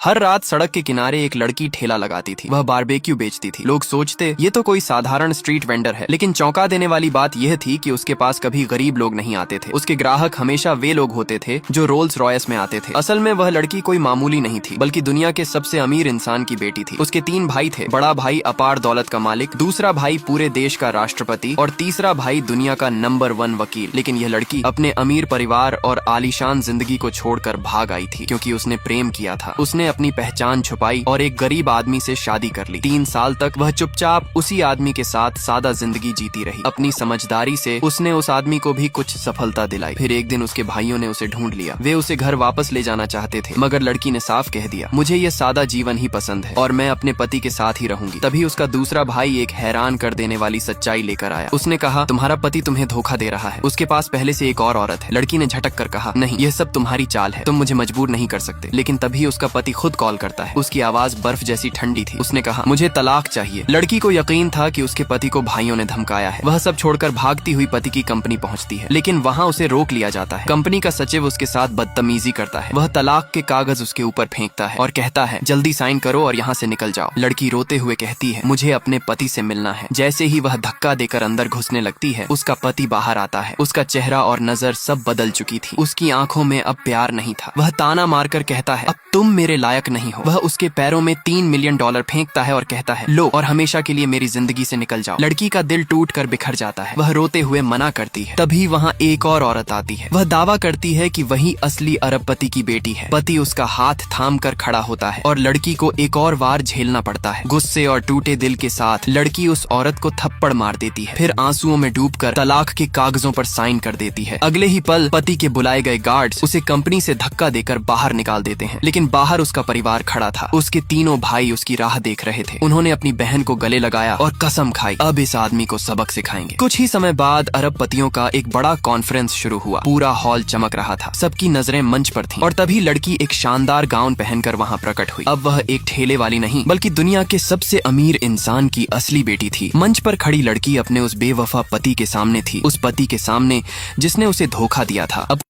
हर रात सड़क के किनारे एक लड़की ठेला लगाती थी। वह बारबेक्यू बेचती थी। लोग सोचते ये तो कोई साधारण स्ट्रीट वेंडर है, लेकिन चौंका देने वाली बात यह थी कि उसके पास कभी गरीब लोग नहीं आते थे। उसके ग्राहक हमेशा वे लोग होते थे जो रोल्स रॉयस में आते थे। असल में वह लड़की कोई मामूली नहीं थी, बल्कि दुनिया के सबसे अमीर इंसान की बेटी थी। उसके 3 भाई थे। बड़ा भाई अपार दौलत का मालिक, दूसरा भाई पूरे देश का राष्ट्रपति और तीसरा भाई दुनिया का नंबर 1 वकील। लेकिन यह लड़की अपने अमीर परिवार और आलीशान जिंदगी को छोड़कर भाग आई थी, क्योंकि उसने प्रेम किया था। उसने अपनी पहचान छुपाई और एक गरीब आदमी से शादी कर ली। 3 साल तक वह चुपचाप उसी आदमी के साथ सादा जिंदगी जीती रही। अपनी समझदारी से उसने उस आदमी को भी कुछ सफलता दिलाई। फिर एक दिन उसके भाइयों ने उसे ढूंढ लिया। वे उसे घर वापस ले जाना चाहते थे, मगर लड़की ने साफ कह दिया, मुझे ये सादा जीवन ही पसंद है और मैं अपने पति के साथ ही रहूंगी। तभी उसका दूसरा भाई एक हैरान कर देने वाली सच्चाई लेकर आया। उसने कहा, तुम्हारा पति तुम्हें धोखा दे रहा है, उसके पास पहले से एक और औरत है। लड़की ने झटक कर कहा, नहीं, यह सब तुम्हारी चाल है, तुम मुझे मजबूर नहीं कर सकते। लेकिन तभी उसका पति खुद कॉल करता है। उसकी आवाज बर्फ जैसी ठंडी थी। उसने कहा, मुझे तलाक चाहिए। लड़की को यकीन था कि उसके पति को भाइयों ने धमकाया है। वह सब छोड़कर भागती हुई पति की कंपनी पहुंचती है, लेकिन वहां उसे रोक लिया जाता है। कंपनी का सचिव उसके साथ बदतमीजी करता है। वह तलाक के कागज उसके ऊपर फेंकता है और कहता है, जल्दी साइन करो और यहाँ से निकल जाओ। लड़की रोते हुए कहती है, मुझे अपने पति से मिलना है। जैसे ही वह धक्का देकर अंदर घुसने लगती है, उसका पति बाहर आता है। उसका चेहरा और नजर सब बदल चुकी थी। उसकी आंखों में अब प्यार नहीं था। वह ताना मारकर कहता है, अब तुम मेरे लायक नहीं हो। वह उसके पैरों में $3 मिलियन फेंकता है और कहता है, लो और हमेशा के लिए मेरी जिंदगी से निकल जाओ। लड़की का दिल टूट कर बिखर जाता है। वह रोते हुए मना करती है। तभी वहाँ एक और औरत आती है। वह दावा करती है कि वही असली अरबपति की बेटी है। पति उसका हाथ थाम कर खड़ा होता है और लड़की को एक और वार झेलना पड़ता है। गुस्से और टूटे दिल के साथ लड़की उस औरत को थप्पड़ मार देती है। फिर आंसुओं में डूबकर तलाक के कागजों पर साइन कर देती है। अगले ही पल पति के बुलाए गए गार्ड्स उसे कंपनी से धक्का देकर बाहर निकाल देते हैं। लेकिन बाहर उसका परिवार खड़ा था। उसके तीनों भाई उसकी राह देख रहे थे। उन्होंने अपनी बहन को गले लगाया और कसम खाई, अब इस आदमी को सबक सिखाएंगे। कुछ ही समय बाद अरबपतियों का एक बड़ा कॉन्फ्रेंस शुरू हुआ। पूरा हॉल चमक रहा था। सबकी नजरें मंच पर थीं। और तभी लड़की एक शानदार गाउन पहनकर वहां प्रकट हुई। अब वह एक ठेले वाली नहीं, बल्कि दुनिया के सबसे अमीर इंसान की असली बेटी थी। मंच पर खड़ी लड़की अपने उस बेवफा पति के सामने थी। उस पति के सामने जिसने उसे धोखा दिया था। अब